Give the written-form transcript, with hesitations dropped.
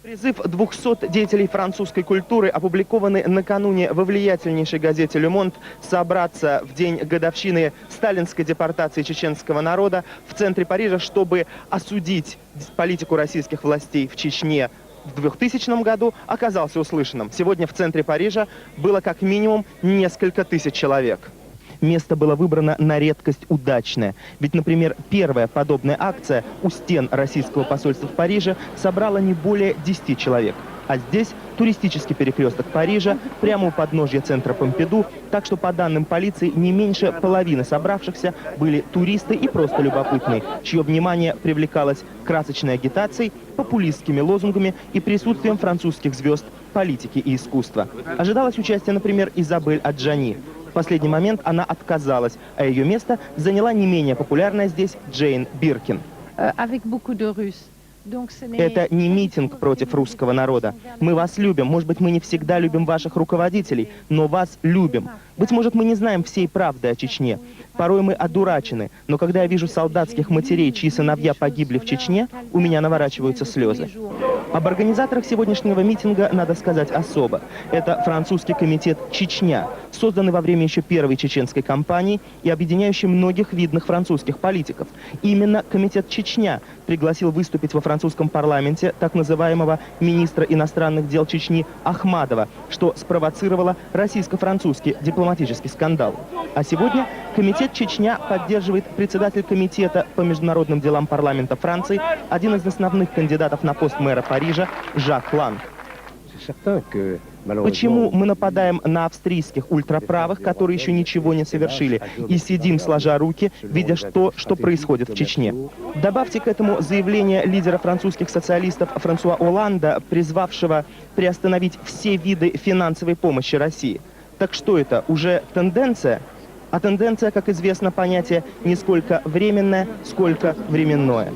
Призыв 200 деятелей французской культуры, опубликованный накануне во влиятельнейшей газете «Ле Монд», собраться в день годовщины сталинской депортации чеченского народа в центре Парижа, чтобы осудить политику российских властей в Чечне в 2000 году, оказался услышанным. Сегодня в центре Парижа было как минимум несколько тысяч человек. Место было выбрано на редкость удачное. Ведь, например, первая подобная акция у стен российского посольства в Париже собрала не более 10 человек. А здесь туристический перекресток Парижа, прямо у подножья центра Помпиду. Так что, по данным полиции, не меньше половины собравшихся были туристы и просто любопытные, чье внимание привлекалось красочной агитацией, популистскими лозунгами и присутствием французских звезд политики и искусства. Ожидалось участие, например, Изабель Аджани. В последний момент она отказалась, а ее место заняла не менее популярная здесь Джейн Биркин. Это не митинг против русского народа. Мы вас любим. Может быть, мы не всегда любим ваших руководителей, но вас любим. Быть может, мы не знаем всей правды о Чечне. Порой мы одурачены, но когда я вижу солдатских матерей, чьи сыновья погибли в Чечне, у меня наворачиваются слезы. Об организаторах сегодняшнего митинга надо сказать особо. Это французский комитет «Чечня», созданный во время еще первой чеченской кампании и объединяющий многих видных французских политиков. Именно комитет «Чечня» пригласил выступить во французском парламенте так называемого министра иностранных дел Чечни Ахмадова, что спровоцировало российско-французский дипломатический скандал. А сегодня комитет «Чечня» поддерживает председатель комитета по международным делам парламента Франции, один из основных кандидатов на пост мэра Парижа Жак Ланг. Почему мы нападаем на австрийских ультраправых, которые еще ничего не совершили, и сидим сложа руки, видя что происходит в Чечне? Добавьте к этому заявление лидера французских социалистов Франсуа Олланда, призвавшего приостановить все виды финансовой помощи России. Так что это, уже тенденция? А тенденция, как известно, понятие не сколько временное, сколько временное.